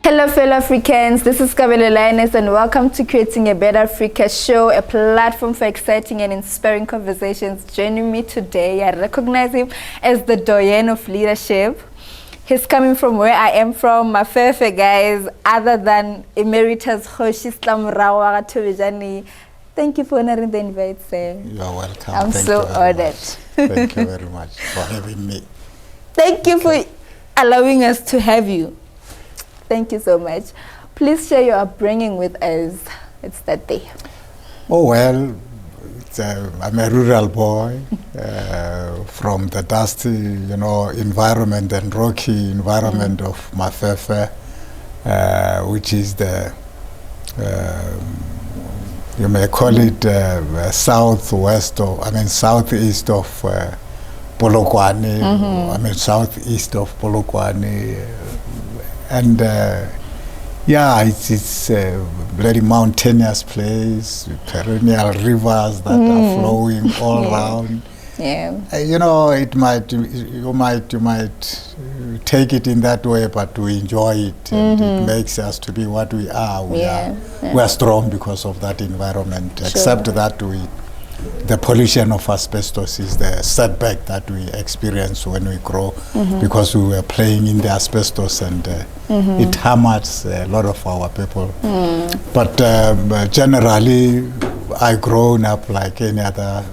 Hello fellow Africans, this is Thobejane and welcome to Creating a Better Africa show, a platform for exciting and inspiring conversations. Joining me today, I recognize him as the doyen of leadership. He's coming from where I am from, my favorite guys, other than Emeritus Kgoši, Setlamorago, Thobejane. Thank you for honoring the invite, sir. You're welcome. I'm so honored. Thank you very much for having me. Thank you for allowing us to have you. Thank you so much. Please share your upbringing with us. It's that day. Oh, well, I'm a rural boy from the dusty, environment and rocky environment of Mafefe, which is the, you may call it southeast of Polokwane, southeast of Polokwane. And it's a very mountainous place, perennial rivers that are flowing all around. Yeah. You might take it in that way, but we enjoy it, and it makes us to be what we are. We are strong because of that environment. Sure. Except that the pollution of asbestos is the setback that we experience when we grow, because we were playing in the asbestos and it hammers a lot of our people. But generally, I grown up like any other,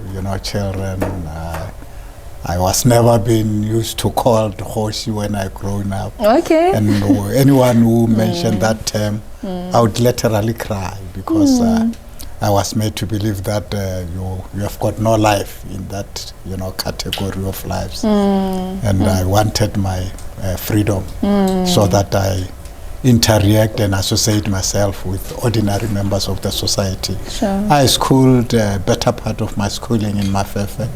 children. I was never been used to called Kgoši when I grown up. Okay. And anyone who mentioned that term, I would literally cry because I was made to believe that you have got no life in that category of lives, and I wanted my freedom so that I interact and associate myself with ordinary members of the society. Sure. I schooled better part of my schooling in Mafefe,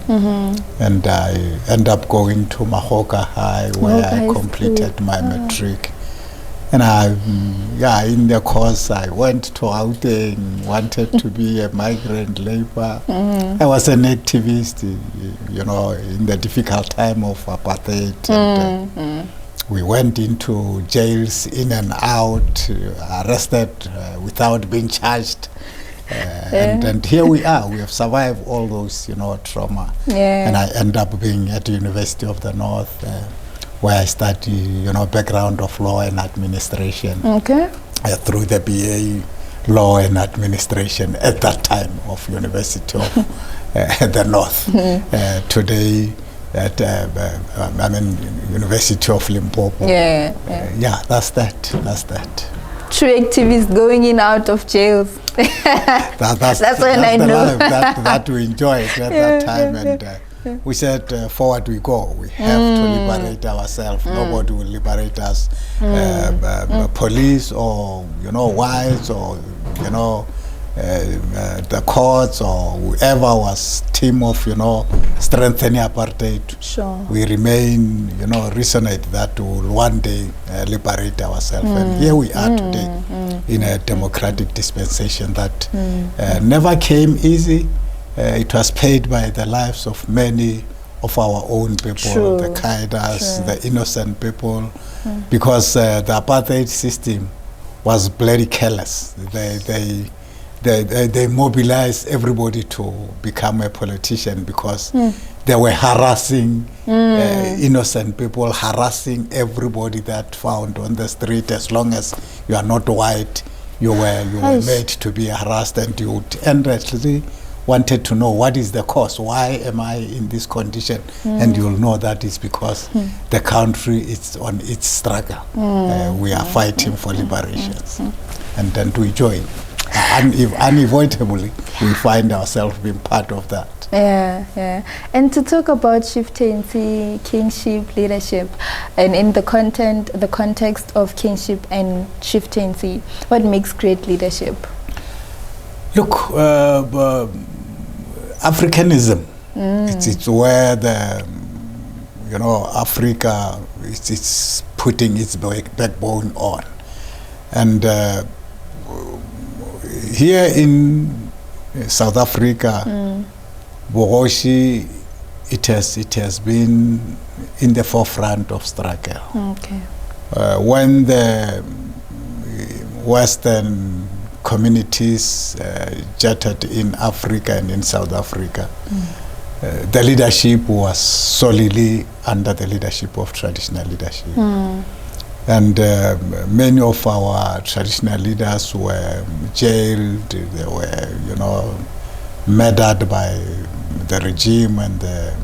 and I end up going to Mahoka High where I completed my matric. And in the course, I went to Gauteng, wanted to be a migrant labor. I was an activist, in the difficult time of apartheid. And, we went into jails in and out, arrested without being charged. And here we are. We have survived all those, trauma. Yeah. And I end up being at the University of the North, where I study, background of law and administration. Okay. Through the BA Law and Administration at that time of University of the North. Today at University of Limpopo. That's that. True activists going in out of jails. That's when I know. Life that we enjoyed at that time. And we said, forward we go. We have to liberate ourselves. Nobody will liberate us. Police or, whites or, the courts or whoever was team of, strengthening apartheid. Sure. We remain, resonate that we will one day liberate ourselves. And here we are today in a democratic dispensation that never came easy. It was paid by the lives of many of our own people, the Kaidas, the innocent people, because the apartheid system was very careless. They mobilized everybody to become a politician because they were harassing innocent people, harassing everybody that found on the street. As long as you are not white, you were made to be harassed, and you would endlessly wanted to know what is the cause, why am I in this condition, and you'll know that is because the country is on its struggle. We are fighting for liberations, and then we join. Unavoidably, we find ourselves being part of that. Yeah. And to talk about chieftaincy, kingship, leadership, and in the context of kingship and chieftaincy, what makes great leadership? Look, Africanism, it's where the, Africa it's putting its backbone on. And here in South Africa, Kgoši, it has been in the forefront of struggle. Okay. When the Western communities jetted in Africa and in South Africa, the leadership was solely under the leadership of traditional leadership. And many of our traditional leaders were jailed, they were, murdered by the regime and the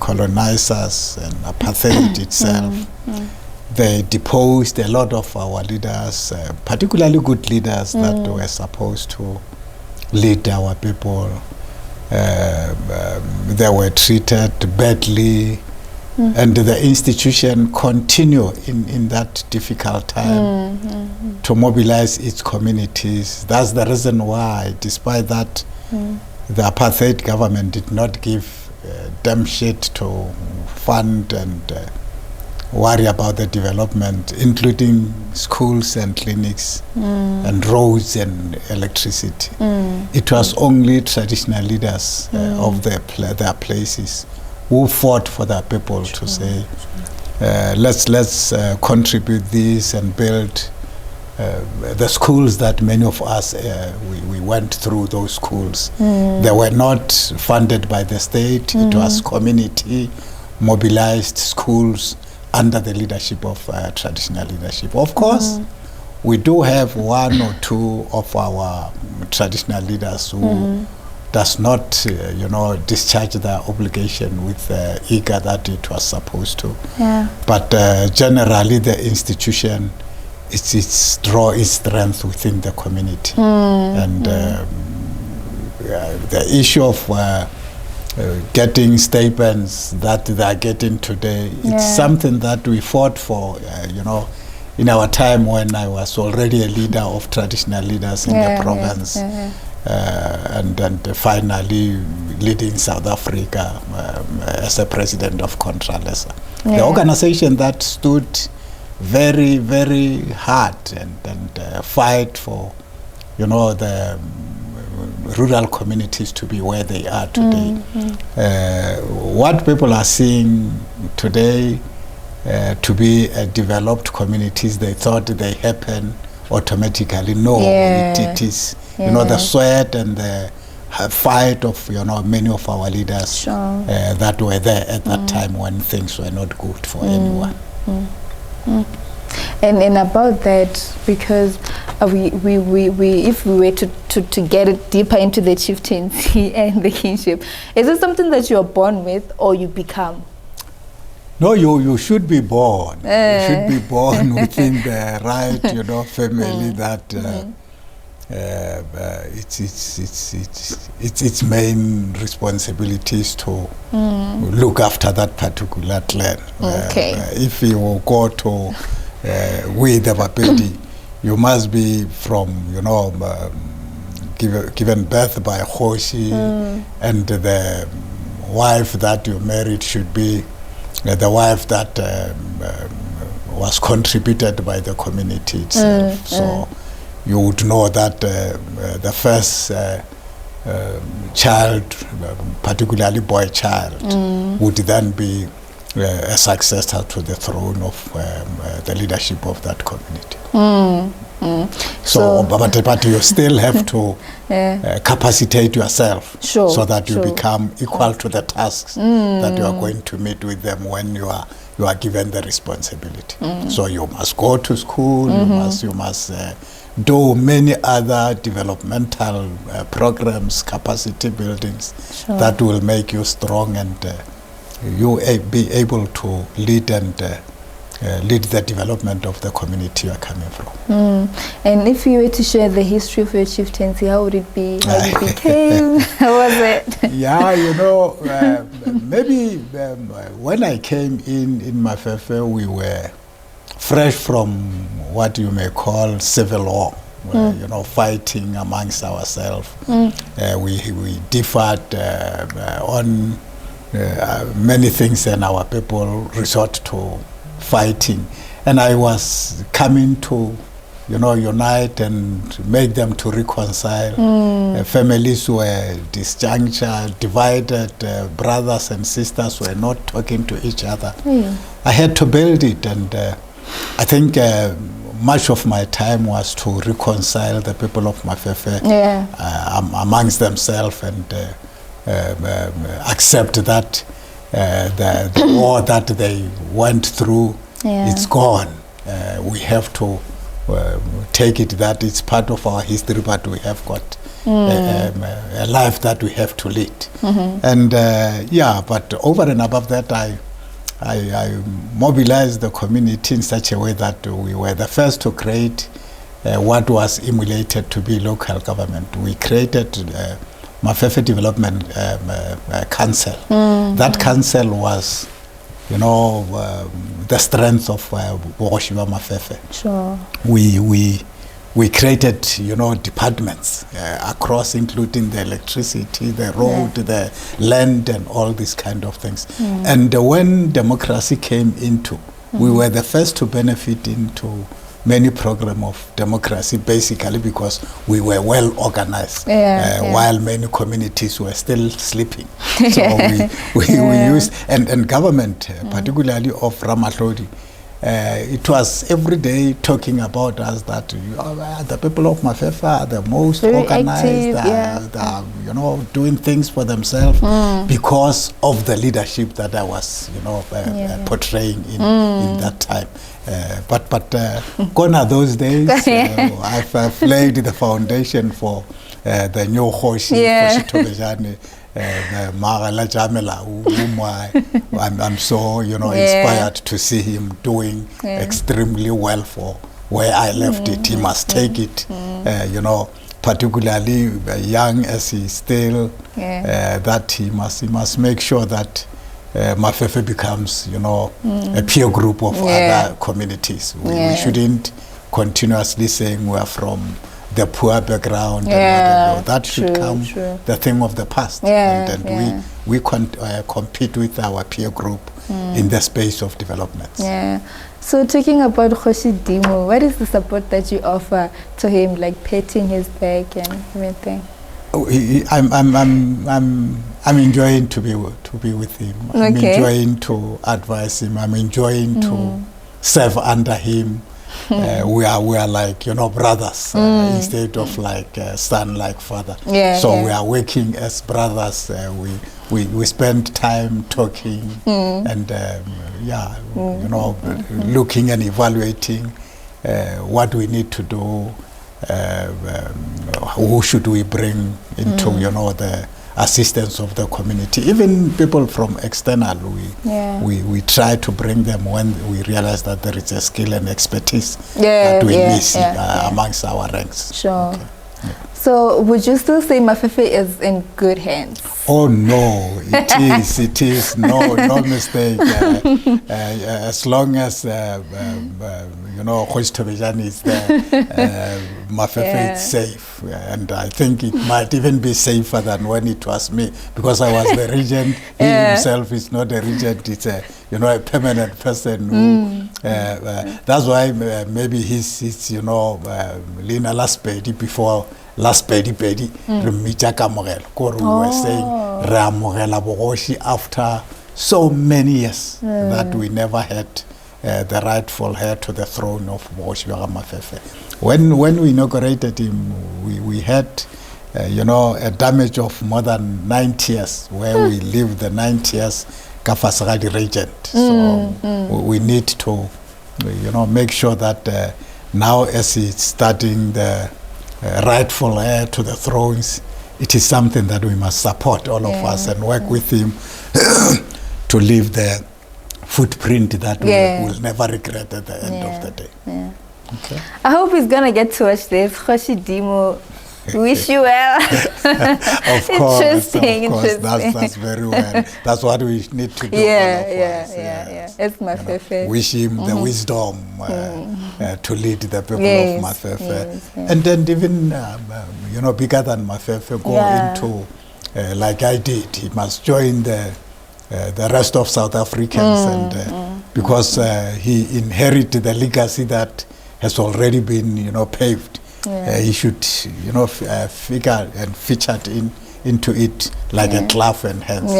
colonizers and apartheid itself. They deposed a lot of our leaders, particularly good leaders that were supposed to lead our people. They were treated badly, and the institution continued in that difficult time to mobilize its communities. That's the reason why, despite that, the apartheid government did not give damn shit to fund and worry about the development, including schools and clinics and roads and electricity. It was only traditional leaders of their places who fought for their people to say, let's contribute this and build the schools that many of us, we went through those schools. They were not funded by the state. It was community mobilized schools under the leadership of traditional leadership. Of course, we do have one or two of our traditional leaders who does not, discharge their obligation with the eager that it was supposed to. But generally, the institution, it's draw its strength within the community. And the issue of getting stipends that they are getting today, it's something that we fought for, in our time when I was already a leader of traditional leaders in the province. And finally leading South Africa as a president of Contralesa. The organization that stood very, very hard and fight for, the rural communities to be where they are today. What people are seeing today to be developed communities, they thought they happen automatically. No, it is, the sweat and the fight of, many of our leaders that were there at that time when things were not good for anyone. And about that, because we if we were to get it deeper into the chieftaincy and the kingship, is it something that you're born with or you become? No, you should be born. You should be born within the right, family that its main responsibilities to look after that particular clan. If you will go to with the Bapedi, you must be from, given birth by Kgoši, and the wife that you married should be the wife that was contributed by the community itself. So you would know that the first child, particularly boy child, would then be a successor to the throne of the leadership of that community. So, but you still have to capacitate yourself so that you become equal to the tasks that you are going to meet with them when you are given the responsibility. So you must go to school, you must do many other developmental programs, capacity buildings that will make you strong and you be able to lead and lead the development of the community you are coming from. And if you were to share the history of your chieftaincy, how would it be? How it became? How was it? Maybe when I came in Mafefe, we were fresh from what you may call civil war. Fighting amongst ourselves. We differed on many things, and our people resort to fighting. And I was coming to, unite and make them to reconcile. Families were disjuncture, divided. Brothers and sisters were not talking to each other. I had to build it, and I think much of my time was to reconcile the people of Mafefe amongst themselves and accept that the war that they went through, it's gone. We have to take it that it's part of our history, but we have got a life that we have to lead. And but over and above that, I mobilized the community in such a way that we were the first to create what was emulated to be local government. We created Mafefe Development Council. That council was, the strength of Kgoši Mafefe. Sure. We created, departments across, including the electricity, the road, the land, and all these kind of things. And when democracy came into, we were the first to benefit into many program of democracy, basically because we were well organized, while many communities were still sleeping. So we used, and government, particularly of Ramatlhodi, it was every day talking about us that the people of Mafefe are the most very organized, active, doing things for themselves because of the leadership that I was, portraying in that time. But gone are those days. I've laid the foundation for the new Kgoši, Thobejane, Magala Jamela, whom I'm so inspired to see him doing extremely well for where I left it. He must take it, particularly young as he is still, that he must make sure that Mafefe becomes, a peer group of other communities. We shouldn't continuously saying we are from the poor background and whatever. That should come the thing of the past. And we compete with our peer group in the space of development. So talking about Kgoši Dimo, what is the support that you offer to him, like patting his back and everything? I'm enjoying to be with him. I'm enjoying to advise him. I'm enjoying to serve under him. We are like brothers instead of like son like father. So we are working as brothers. We spend time talking and looking and evaluating what we need to do. Who should we bring into the assistance of the community? Even people from external, we try to bring them when we realize that there is a skill and expertise that we miss amongst our ranks. Sure. So would you still say Mafefe is in good hands? Oh no, it is no mistake. As long as Kgoši Thobejane is there, Mafefe is safe, and I think it might even be safer than when it was me, because I was the regent. He himself is not a regent; it's a a permanent person. Who, that's why maybe he's Lina last pedi before. Last pedi Remicha Kamogel. We were saying Ramogela Kgoši after so many years that we never had the rightful heir to the throne of Kgoši Mafefe. When we inaugurated him, we had a damage of more than 90 years, where we lived the 90 years Kafasagadi regent. So we need to make sure that now as he's starting the rightful heir to the thrones, it is something that we must support, all of us, and work with him to leave the footprint that we will never regret at the end of the day. Okay. I hope he's going to get to watch this. Kgoši Dimo, wish you well. Of course, interesting. That's very well. That's what we need to do. It's Mafefe. Wish him the wisdom to lead the people of Mafefe, and then even bigger than Mafefe, go into like I did. He must join the rest of South Africans, and because he inherited the legacy that has already been paved. He should, figure and featured into it like a glove and hands.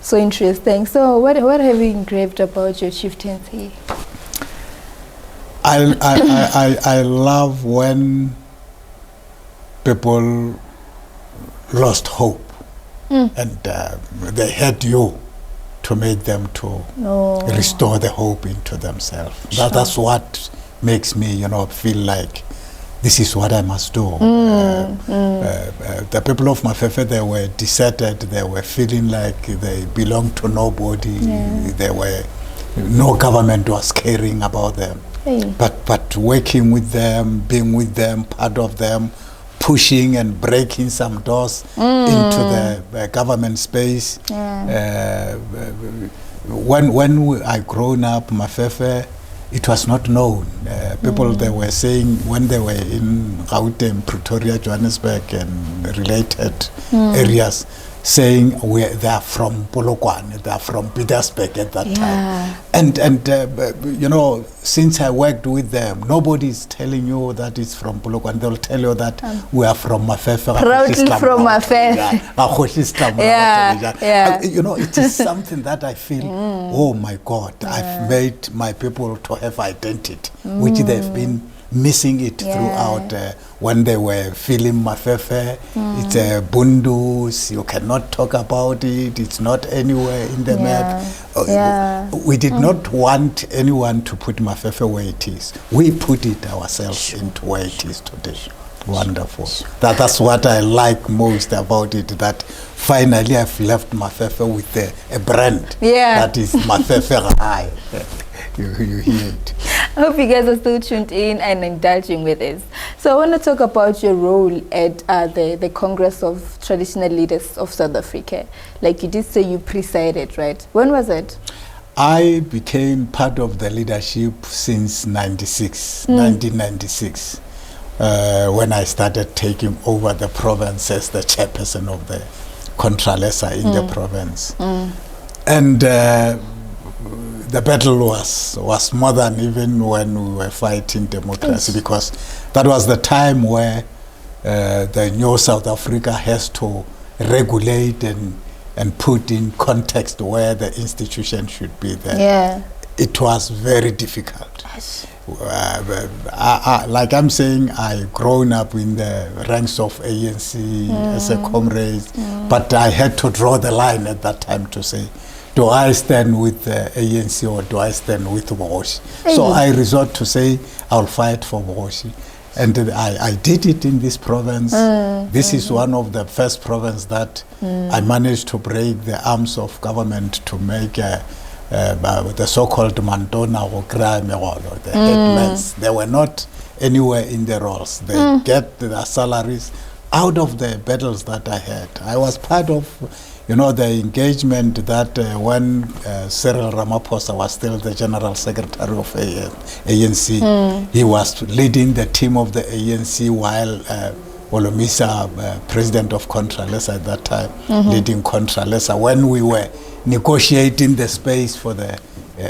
So interesting. So what have you engraved about your chieftaincy? I love when people lost hope and they had you to make them to restore the hope into themselves. Sure. That's what makes me, feel like this is what I must do. The people of Mafefe, they were deserted. They were feeling like they belonged to nobody. No government was caring about them. But working with them, being with them, part of them, pushing and breaking some doors into the government space. When I grown up, Mafefe, it was not known. People, they were saying when they were in Gauteng, Pretoria, Johannesburg, and related areas, saying they are from Polokwane, they are from Pietersburg at that time. And since I worked with them, nobody is telling you that it's from Polokwane. They'll tell you that we are from Mafefe. Proudly from Mafefe. It is something that I feel, oh my God, I've made my people to have identity, which they've been missing it throughout when they were feeling Mafefe. It's a bundus, you cannot talk about it, it's not anywhere in the map. We did not want anyone to put Mafefe where it is. We put it ourselves into where it is today. Wonderful. That's what I like most about it, that finally I've left Mafefe with a brand that is Mafefe High. You hear it. I hope you guys are still tuned in and indulging with us. So I want to talk about your role at the Congress of Traditional Leaders of South Africa. Like you did say, you presided, right? When was it? I became part of the leadership since 1996, when I started taking over the province as the chairperson of the Contralesa in the province. And the battle was more than even when we were fighting democracy, because that was the time where the new South Africa has to regulate and put in context where the institution should be there. It was very difficult. Like I'm saying, I grown up in the ranks of ANC as a comrade, but I had to draw the line at that time to say, do I stand with the ANC or do I stand with Kgoši? So I resort to say, I'll fight for Kgoši. And I did it in this province. This is one of the first provinces that I managed to break the arms of government to make the so-called Mantona or Kraemegolo, the headmen. They were not anywhere in the roles. They get their salaries out of the battles that I had. I was part of the engagement that when Cyril Ramaphosa was still the General Secretary of ANC, he was leading the team of the ANC while Olomisa, President of Contralesa at that time, leading Contralesa, when we were negotiating the space for the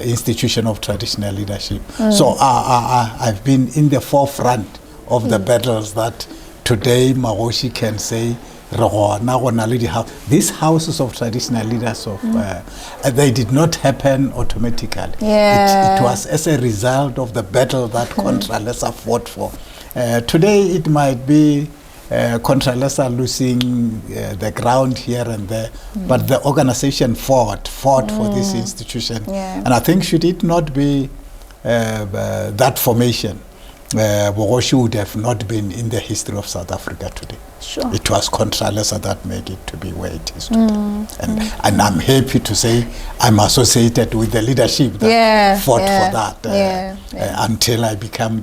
institution of traditional leadership. So I've been in the forefront of the battles that today Kgoši can say, these houses of traditional leaders they did not happen automatically. It was as a result of the battle that Contralesa fought for. Today it might be Contralesa losing the ground here and there, but the organization fought for this institution. And I think should it not be that formation, Kgoši would have not been in the history of South Africa today. It was Contralesa that made it to be where it is today. And I'm happy to say I'm associated with the leadership that fought for that until I became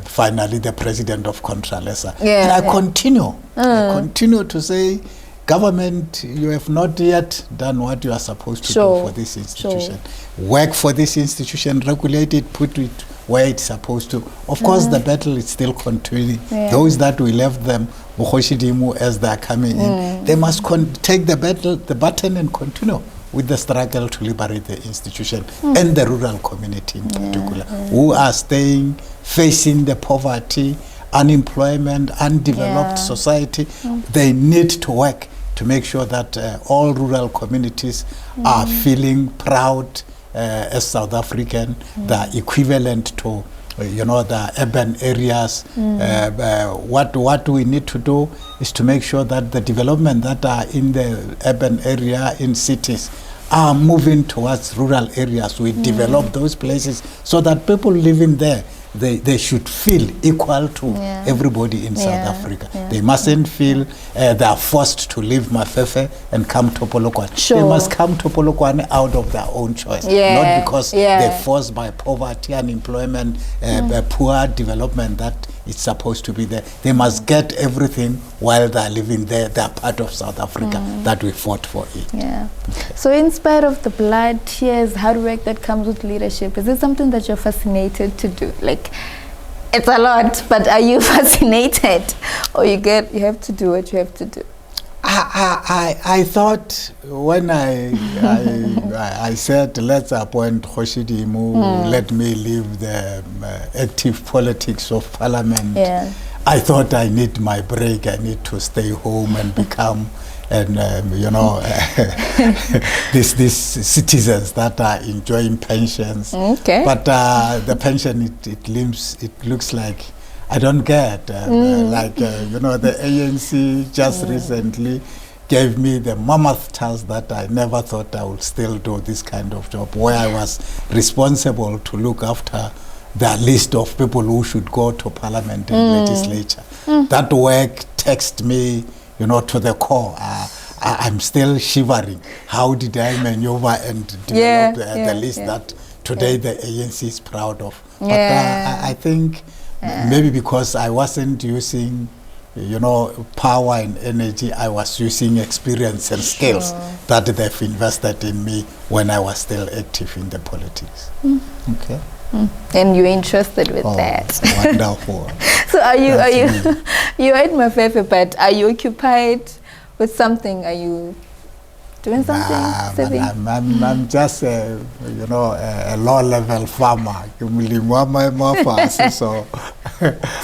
finally the president of Contralesa. And I continue to say, government, you have not yet done what you are supposed to do for this institution. Work for this institution, regulate it, put it where it's supposed to. Of course, the battle is still continuing. Those that we left them, Kgoši Dimu, as they are coming in, they must take the baton and continue with the struggle to liberate the institution and the rural community in particular, who are facing the poverty, unemployment, undeveloped society. They need to work to make sure that all rural communities are feeling proud as South African, they are equivalent to the urban areas. What we need to do is to make sure that the development that are in the urban area, in cities, are moving towards rural areas. We develop those places so that people living there, they should feel equal to everybody in South Africa. They mustn't feel they are forced to leave Mafefe and come to Polokwane. Sure. They must come to Polokwane out of their own choice, not because they're forced by poverty, unemployment, poor development that it's supposed to be there. They must get everything while they're living there. They're part of South Africa that we fought for it. Yeah. So in spite of the blood, tears, hard work that comes with leadership, is it something that you're fascinated to do? Like, it's a lot, but are you fascinated? Or you have to do what you have to do? I thought when I said let's appoint Kgoši, let me leave the active politics of parliament. I thought I need my break. I need to stay home and become these citizens that are enjoying pensions. But the pension it looks like I don't get the ANC just recently gave me the mammoth task that I never thought I would still do this kind of job, where I was responsible to look after the list of people who should go to parliament and legislature. That work taxed me, to the core. I'm still shivering. How did I maneuver and develop the list that today the ANC is proud of? But I think maybe because I wasn't using, power and energy, I was using experience and skills that they've invested in me when I was still active in the politics. Okay. And you're interested with that. Wonderful. So you're at Mafefe, but are you occupied with something? Are you doing something? I'm just a low-level farmer. So,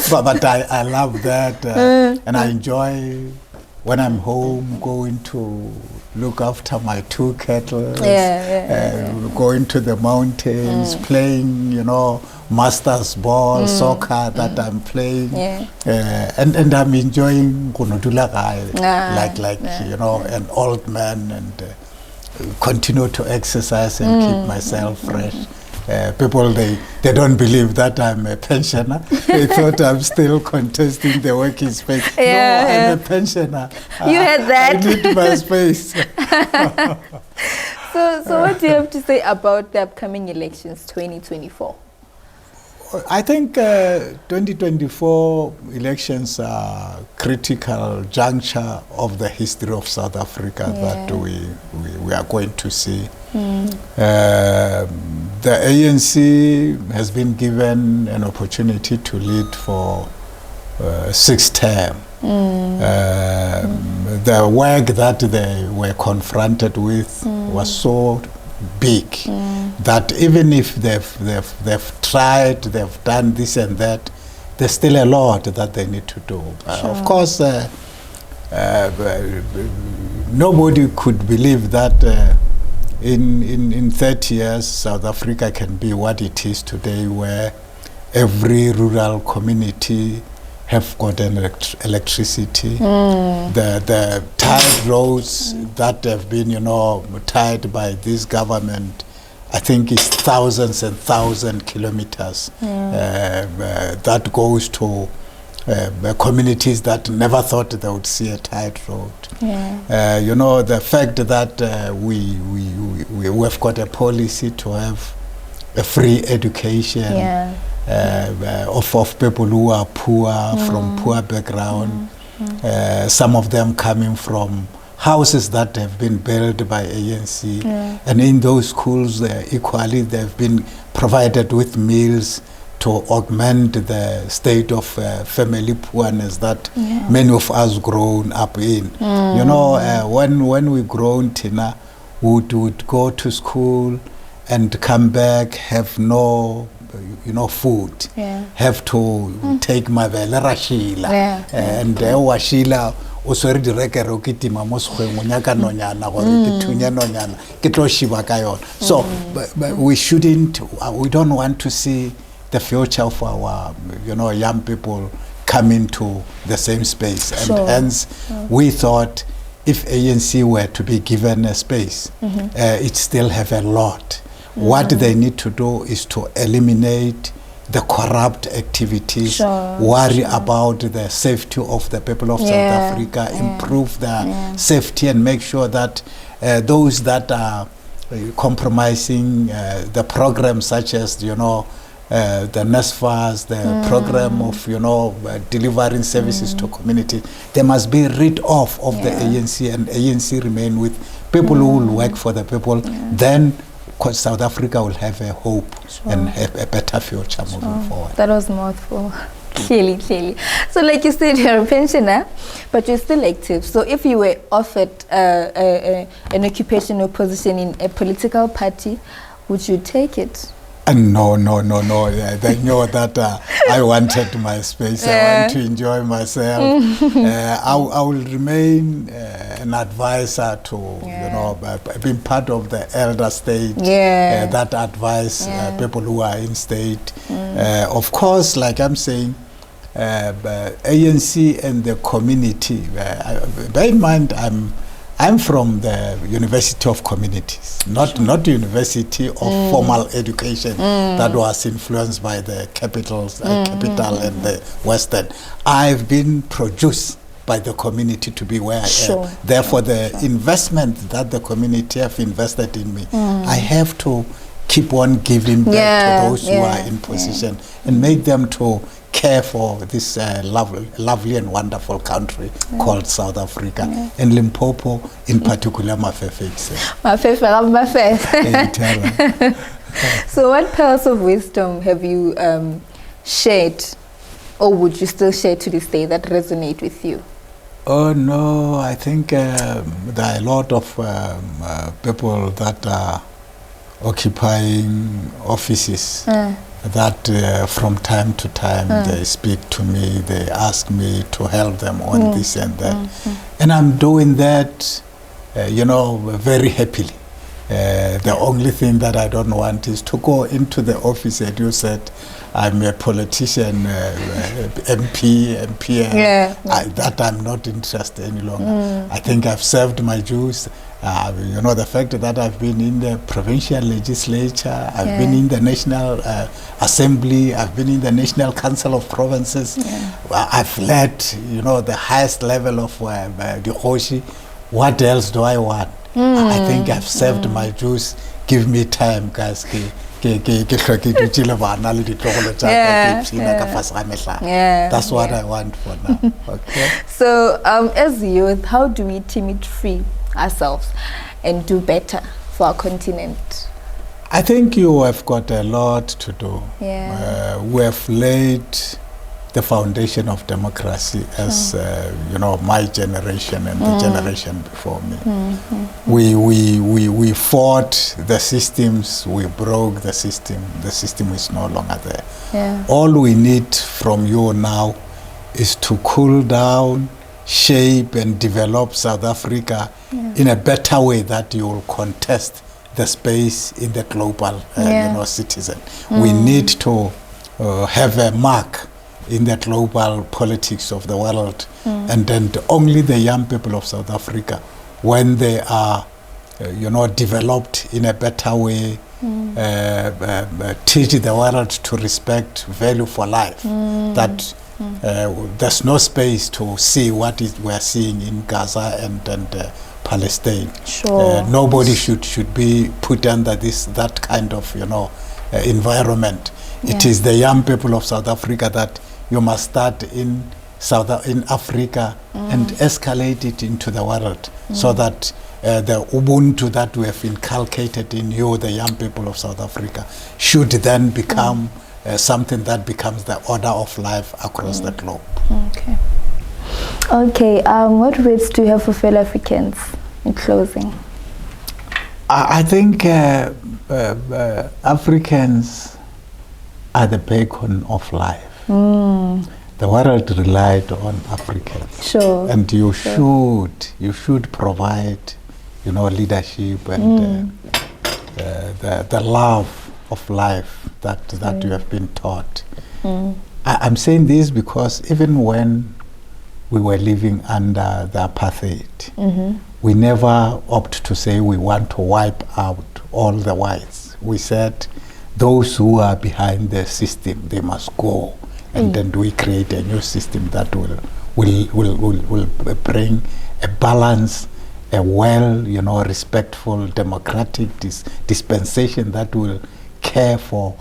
but I love that, and I enjoy when I'm home going to look after my 2 cattle, going to the mountains, playing, masters ball, soccer that I'm playing, and I'm enjoying like an old man, and continue to exercise and keep myself fresh. People, they don't believe that I'm a pensioner. They thought I'm still contesting the working space. No, I'm a pensioner. You had that. I need my space. So what do you have to say about the upcoming elections, 2024? I think 2024 elections are critical juncture of the history of South Africa that we are going to see. The ANC has been given an opportunity to lead for 6th term. The work that they were confronted with was so big that even if they've tried, they've done this and that, there's still a lot that they need to do. Of course, nobody could believe that in 30 years South Africa can be what it is today, where every rural community have got an electricity. The tied roads that have been tied by this government, I think it's thousands and thousands kilometers that goes to communities that never thought they would see a tied road. The fact that we've got a policy to have a free education of people who are poor, from poor background, some of them coming from houses that have been built by ANC, and in those schools equally they've been provided with meals to augment the state of family poorness that many of us grown up in. When we grown, Tina, would go to school and come back, have no food, have to take mavele rashila, and washila oswere direke rokitima moskhweng nyaka nonyana gore ke thunya nonyana ke tlo shiba ka yona. So we don't want to see the future of our, young people come into the same space. Sure. And hence, we thought if ANC were to be given a space, it still have a lot. What they need to do is to eliminate the corrupt activities, worry about the safety of the people of South Africa, improve their safety, and make sure that those that are compromising the programs such as, the NSFAS, the program of, delivering services to community, they must be rid of the ANC, and ANC remain with people who will work for the people. Then South Africa will have a hope and have a better future moving forward. That was mouthful. Clearly. So like you said, you're a pensioner, but you're still active. So if you were offered an occupational position in a political party, would you take it? No. They know that I wanted my space. I want to enjoy myself. I will remain an advisor to, being part of the elder state that advise people who are in state. Of course, like I'm saying, ANC and the community. Bear in mind, I'm from the University of Communities, not University of Formal Education that was influenced by the capital and the Western. I've been produced by the community to be where I am. Therefore, the investment that the community have invested in me, I have to keep on giving back to those who are in position and make them to care for this lovely and wonderful country called South Africa, and Limpopo in particular. So what pearls of wisdom have you shared, or would you still share to this day that resonate with you? Oh no, I think there are a lot of people that are occupying offices that from time to time they speak to me, they ask me to help them on this and that. And I'm doing that, very happily. The only thing that I don't want is to go into the office and you said, I'm a politician, MP, that I'm not interested any longer. I think I've served my dues. The fact that I've been in the provincial legislature, I've been in the National Assembly, I've been in the National Council of Provinces, I've led, the highest level of Kgoši. What else do I want? I think I've served my dues. Give me time, guys. That's what I want for now. Okay. So, as youth, how do we timid free ourselves and do better for our continent? I think you have got a lot to do. We have laid the foundation of democracy as my generation and the generation before me. We fought the systems, we broke the system is no longer there. All we need from you now is to cool down, shape and develop South Africa in a better way that you will contest the space in the global citizen. We need to have a mark in the global politics of the world, and then only the young people of South Africa, when they are developed in a better way, teach the world to respect value for life, that there's no space to see what we're seeing in Gaza and Palestine. Nobody should be put under that kind of environment. It is the young people of South Africa that you must start in Africa and escalate it into the world, so that the Ubuntu that we have inculcated in you, the young people of South Africa, should then become something that becomes the order of life across the globe. Okay. What words do you have for fellow Africans in closing? I think Africans are the beacon of life. The world relied on Africans. And you should provide, leadership and the love of life that you have been taught. I'm saying this because even when we were living under the apartheid, we never opt to say we want to wipe out all the whites. We said those who are behind the system, they must go, and then we create a new system that will bring a balance, a respectful, democratic dispensation that will care for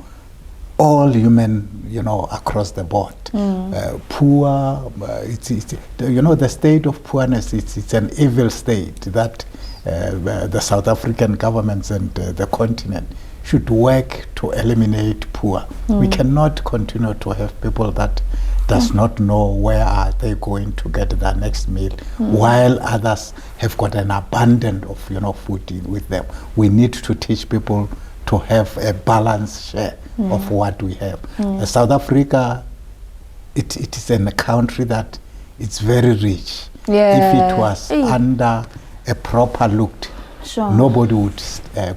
all human, across the board. Poor, the state of poorness, it's an evil state that the South African governments and the continent should work to eliminate poor. We cannot continue to have people that does not know where are they going to get their next meal, while others have got an abundance of food with them. We need to teach people to have a balanced share of what we have. South Africa, it is a country that it's very rich. If it was under a proper looked, nobody would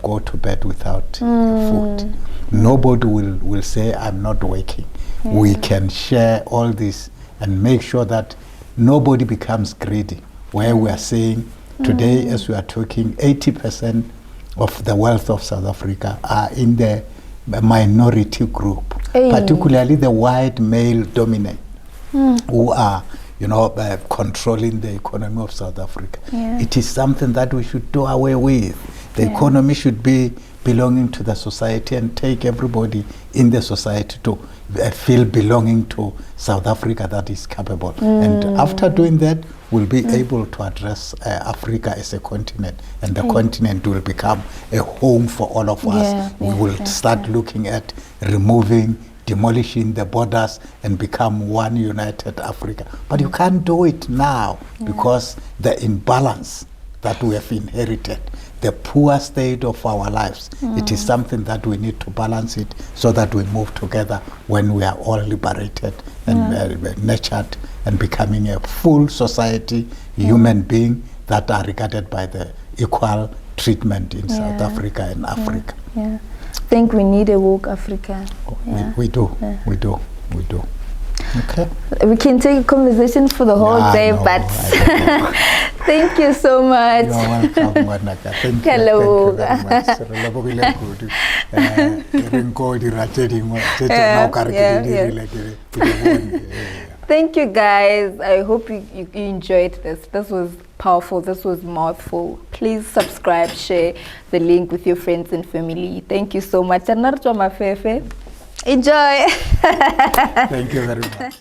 go to bed without food. Nobody will say, I'm not working. We can share all this and make sure that nobody becomes greedy, where we are saying today, as we are talking, 80% of the wealth of South Africa are in the minority group, particularly the white male dominant, who are controlling the economy of South Africa. It is something that we should do away with. The economy should be belonging to the society and take everybody in the society to feel belonging to South Africa that is capable. And after doing that, we'll be able to address Africa as a continent, and the continent will become a home for all of us. We will start looking at demolishing the borders and become one united Africa. But you can't do it now because the imbalance that we have inherited, the poor state of our lives, it is something that we need to balance it so that we move together when we are all liberated and nurtured and becoming a full society, human being that are regarded by the equal treatment in South Africa and Africa. I think we need a woke Africa. We do. Okay. We can take a conversation for the whole day, but thank you so much. You're welcome, Wanaka. Thank you very much. Thank you, guys. I hope you enjoyed this. This was powerful. This was mouthful. Please subscribe, share the link with your friends and family. Thank you so much. Enjoy. Thank you very much.